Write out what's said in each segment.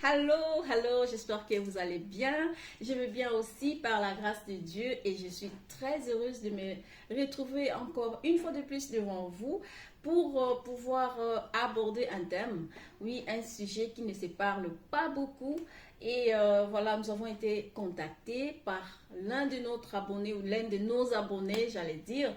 Hello, j'espère que vous allez bien. Je vais bien aussi par la grâce de Dieu et je suis très heureuse de me retrouver encore une fois de plus devant vous pour pouvoir aborder un thème, oui, un sujet qui ne se parle pas beaucoup. Et voilà, nous avons été contactés par l'un de notre abonné ou l'un de nos abonnés, j'allais dire,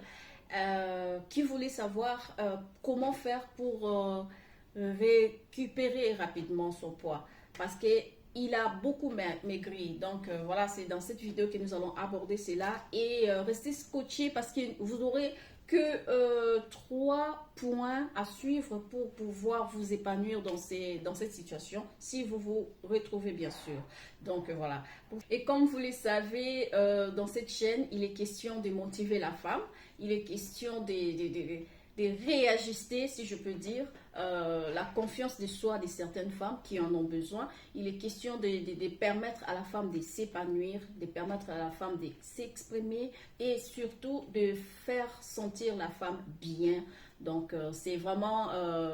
qui voulait savoir comment faire pour récupérer rapidement son poids parce que il a beaucoup maigri. Donc voilà, c'est dans cette vidéo que nous allons aborder cela et restez scotché parce que vous aurez que 3 points à suivre pour pouvoir vous épanouir dans cette situation, si vous vous retrouvez bien sûr. Donc voilà. Et comme vous le savez, dans cette chaîne, il est question de motiver la femme, il est question de réajuster, si je peux dire, la confiance de soi de certaines femmes qui en ont besoin. Il est question de permettre à la femme de s'épanouir, de permettre à la femme de s'exprimer et surtout de faire sentir la femme bien. Donc, c'est vraiment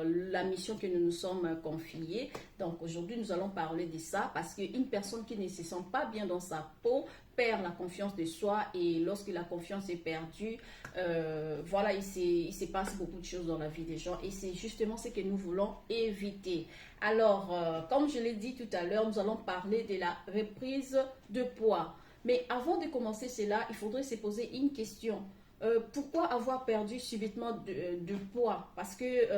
la mission que nous nous sommes confiés. Donc, aujourd'hui, nous allons parler de ça parce qu'une personne qui ne se sent pas bien dans sa peau perd la confiance de soi et lorsque la confiance est perdue, voilà, il se passe beaucoup de choses dans la vie des gens et c'est justement ce que nous voulons éviter. Alors, comme je l'ai dit tout à l'heure, nous allons parler de la reprise de poids. Mais avant de commencer cela, il faudrait se poser une question. Pourquoi avoir perdu subitement de poids? Parce que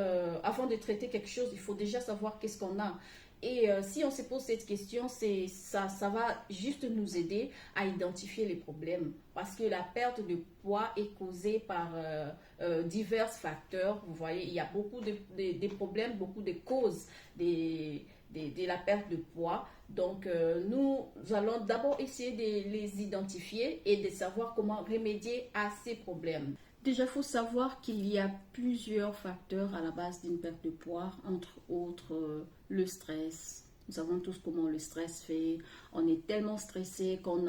avant de traiter quelque chose, il faut déjà savoir qu'est-ce qu'on a. Et si on se pose cette question, ça va juste nous aider à identifier les problèmes. Parce que la perte de poids est causée par divers facteurs. Vous voyez, il y a beaucoup de problèmes, beaucoup de causes de la perte de poids. Donc, nous allons d'abord essayer de les identifier et de savoir comment remédier à ces problèmes. Déjà, il faut savoir qu'il y a plusieurs facteurs à la base d'une perte de poids, entre autres le stress. Nous savons tous comment le stress fait. On est tellement stressé on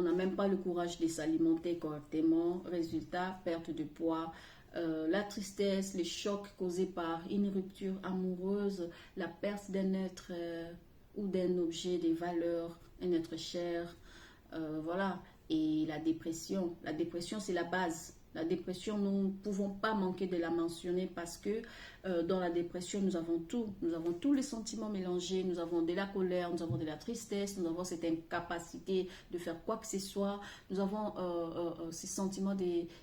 n'a même pas le courage de s'alimenter correctement. Résultat, perte de poids. La tristesse, les chocs causés par une rupture amoureuse, la perte d'un être ou d'un objet, des valeurs, un être cher. Voilà. Et la dépression. La dépression, c'est la base. La dépression, nous ne pouvons pas manquer de la mentionner parce que dans la dépression, nous avons tout. Nous avons tous les sentiments mélangés. Nous avons de la colère, nous avons de la tristesse, nous avons cette incapacité de faire quoi que ce soit. Nous avons ces sentiments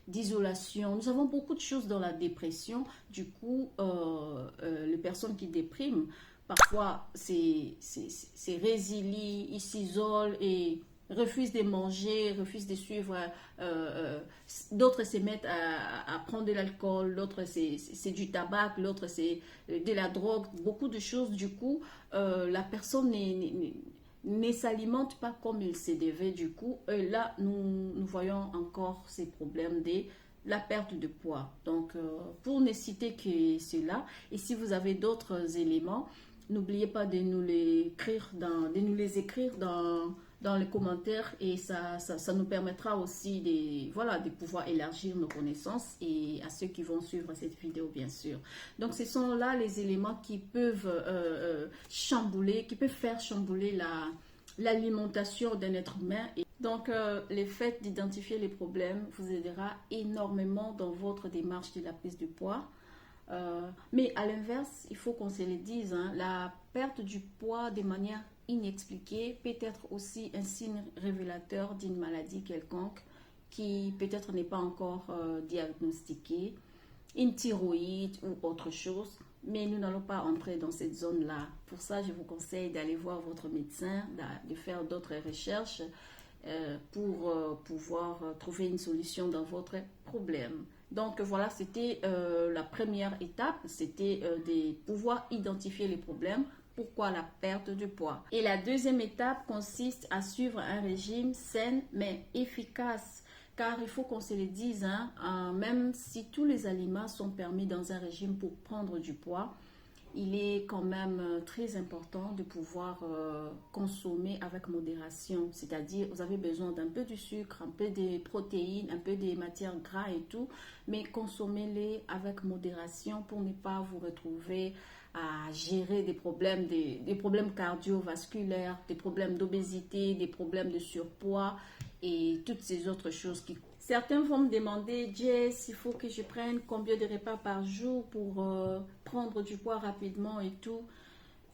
d'isolation. Nous avons beaucoup de choses dans la dépression. Du coup, les personnes qui dépriment, parfois, c'est résilie, ils s'isolent et refusent de manger, refusent de suivre, d'autres se mettent à prendre de l'alcool, d'autres c'est du tabac, l'autre c'est de la drogue, beaucoup de choses. Du coup, la personne ne s'alimente pas comme il se devait. Du coup, là, nous voyons encore ces problèmes de la perte de poids. Donc, pour ne citer que cela, et si vous avez d'autres éléments, n'oubliez pas de nous les écrire dans les commentaires et ça nous permettra aussi de pouvoir élargir nos connaissances et à ceux qui vont suivre cette vidéo bien sûr. Donc ce sont là les éléments qui peuvent faire chambouler l'alimentation d'un être humain. Et donc le fait d'identifier les problèmes vous aidera énormément dans votre démarche de la prise de poids. Mais à l'inverse, il faut qu'on se le dise, hein, la perte du poids de manière inexpliquée peut être aussi un signe révélateur d'une maladie quelconque qui peut-être n'est pas encore diagnostiquée, une thyroïde ou autre chose. Mais nous n'allons pas entrer dans cette zone-là. Pour ça, je vous conseille d'aller voir votre médecin, de faire d'autres recherches pour pouvoir trouver une solution dans votre problème. Donc voilà, c'était la première étape, c'était de pouvoir identifier les problèmes. Pourquoi la perte de poids? Et la deuxième étape consiste à suivre un régime sain mais efficace. Car il faut qu'on se le dise, hein, même si tous les aliments sont permis dans un régime pour prendre du poids, il est quand même très important de pouvoir consommer avec modération. C'est-à-dire, vous avez besoin d'un peu de sucre, un peu de protéines, un peu de matières grasses et tout, mais consommez-les avec modération pour ne pas vous retrouver à gérer des problèmes cardiovasculaires, des problèmes d'obésité, des problèmes de surpoids et toutes ces autres choses qui... Certains vont me demander, Jess, il faut que je prenne combien de repas par jour pour prendre du poids rapidement et tout.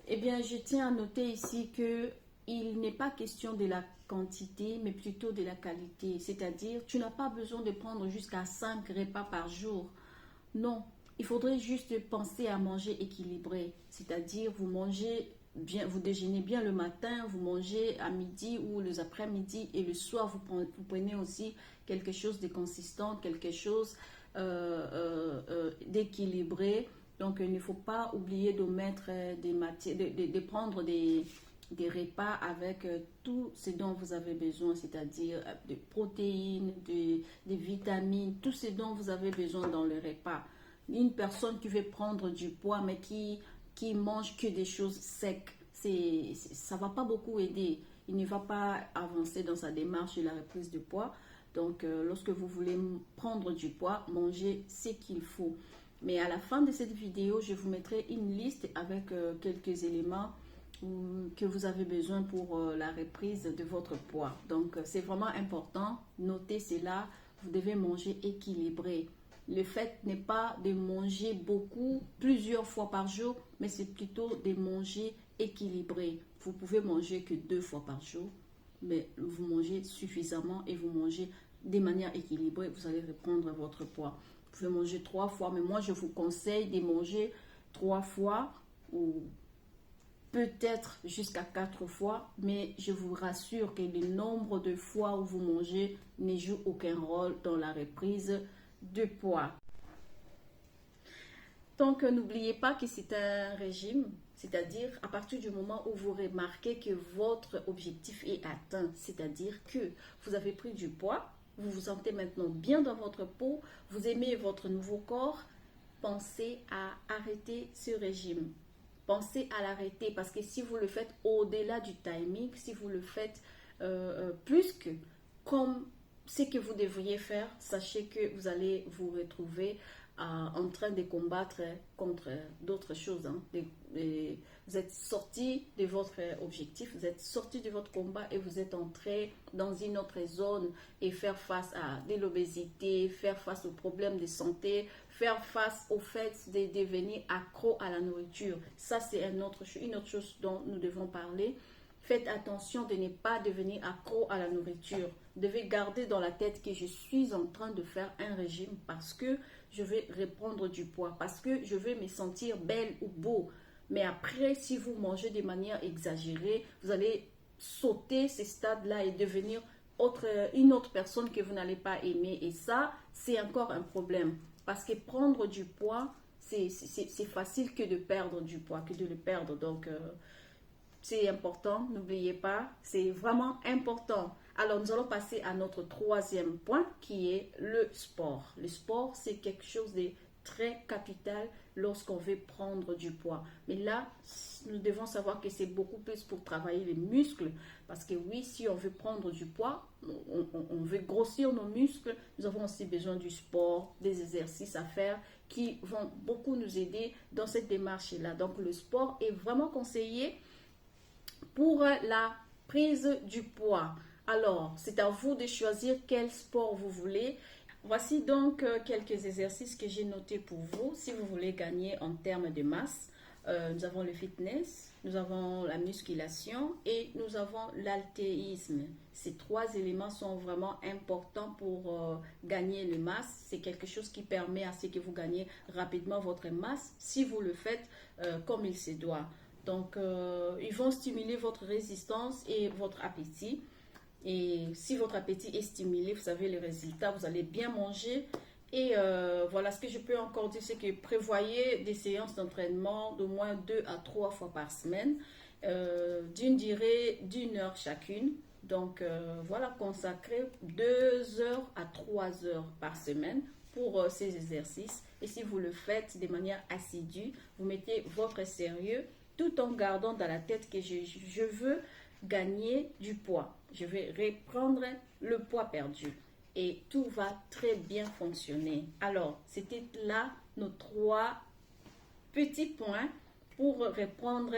Eh bien, je tiens à noter ici que il n'est pas question de la quantité, mais plutôt de la qualité. C'est-à-dire, tu n'as pas besoin de prendre jusqu'à 5 repas par jour. Non, il faudrait juste penser à manger équilibré. C'est-à-dire, vous mangez bien, vous déjeunez bien le matin, vous mangez à midi ou les après-midi et le soir, vous prenez aussi quelque chose de consistant, quelque chose d'équilibré. Donc, il ne faut pas oublier de mettre des matières, de prendre des repas avec tout ce dont vous avez besoin, c'est-à-dire des protéines, des vitamines, tout ce dont vous avez besoin dans le repas. Une personne qui veut prendre du poids, mais qui mange que des choses secs, ça ne va pas beaucoup aider. Il ne va pas avancer dans sa démarche de la reprise de poids. Donc, lorsque vous voulez prendre du poids, mangez ce qu'il faut. Mais à la fin de cette vidéo, je vous mettrai une liste avec quelques éléments que vous avez besoin pour la reprise de votre poids. Donc, c'est vraiment important. Notez cela. Vous devez manger équilibré. Le fait n'est pas de manger beaucoup, plusieurs fois par jour, mais c'est plutôt de manger équilibré. Vous pouvez manger que 2 fois par jour, mais vous mangez suffisamment et vous mangez de manière équilibrée, vous allez reprendre votre poids. Vous pouvez manger 3 fois, mais moi je vous conseille de manger 3 fois ou peut-être jusqu'à 4 fois, mais je vous rassure que le nombre de fois où vous mangez ne joue aucun rôle dans la reprise de poids. Donc, n'oubliez pas que c'est un régime, c'est-à-dire à partir du moment où vous remarquez que votre objectif est atteint, c'est-à-dire que vous avez pris du poids, vous vous sentez maintenant bien dans votre peau, vous aimez votre nouveau corps, pensez à arrêter ce régime. Pensez à l'arrêter parce que si vous le faites au-delà du timing, si vous le faites plus que comme ce que vous devriez faire, sachez que vous allez vous retrouver en train de combattre contre d'autres choses. Vous êtes sorti de votre objectif, vous êtes sorti de votre combat et vous êtes entré dans une autre zone et faire face à de l'obésité, faire face aux problèmes de santé, faire face au fait de devenir accro à la nourriture. Ça, c'est une autre chose dont nous devons parler. Faites attention de ne pas devenir accro à la nourriture. Vous devez garder dans la tête que je suis en train de faire un régime parce que je vais reprendre du poids, parce que je vais me sentir belle ou beau. Mais après, si vous mangez de manière exagérée, vous allez sauter ces stades-là et devenir une autre personne que vous n'allez pas aimer. Et ça, c'est encore un problème. Parce que prendre du poids, c'est facile que de perdre du poids, que de le perdre. Donc, c'est important, n'oubliez pas, c'est vraiment important. Alors, nous allons passer à notre troisième point qui est le sport. Le sport, c'est quelque chose de très capital lorsqu'on veut prendre du poids. Mais là, nous devons savoir que c'est beaucoup plus pour travailler les muscles. Parce que oui, si on veut prendre du poids, on veut grossir nos muscles, nous avons aussi besoin du sport, des exercices à faire qui vont beaucoup nous aider dans cette démarche-là. Donc, le sport est vraiment conseillé pour la prise du poids. Alors, c'est à vous de choisir quel sport vous voulez. Voici donc quelques exercices que j'ai notés pour vous si vous voulez gagner en termes de masse. Nous avons le fitness, nous avons la musculation et nous avons l'haltérisme. Ces 3 éléments sont vraiment importants pour gagner le masse. C'est quelque chose qui permet à ce que vous gagnez rapidement votre masse si vous le faites comme il se doit. Donc, ils vont stimuler votre résistance et votre appétit. Et si votre appétit est stimulé, vous savez les résultats, vous allez bien manger. Et voilà, ce que je peux encore dire, c'est que prévoyez des séances d'entraînement d'au moins 2 à 3 fois par semaine, d'une durée d'1 heure chacune. Donc, voilà, consacrez 2 heures à 3 heures par semaine pour ces exercices. Et si vous le faites de manière assidue, vous mettez votre sérieux tout en gardant dans la tête que je veux gagner du poids. Je vais reprendre le poids perdu et tout va très bien fonctionner. Alors, c'était là nos 3 petits points pour reprendre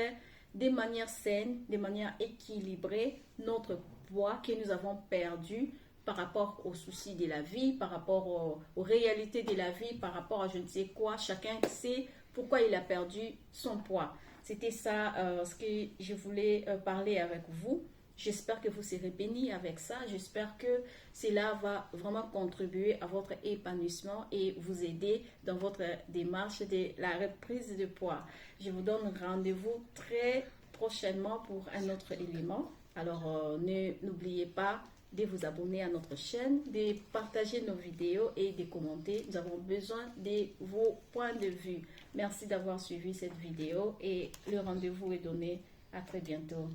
de manière saine, de manière équilibrée notre poids que nous avons perdu par rapport aux soucis de la vie, par rapport aux réalités de la vie, par rapport à je ne sais quoi. Chacun sait pourquoi il a perdu son poids. C'était ça ce que je voulais parler avec vous. J'espère que vous serez bénis avec ça. J'espère que cela va vraiment contribuer à votre épanouissement et vous aider dans votre démarche de la reprise de poids. Je vous donne rendez-vous très prochainement pour un autre élément. Alors, n'oubliez pas de vous abonner à notre chaîne, de partager nos vidéos et de commenter. Nous avons besoin de vos points de vue. Merci d'avoir suivi cette vidéo et le rendez-vous est donné. À très bientôt.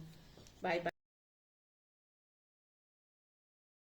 Bye bye.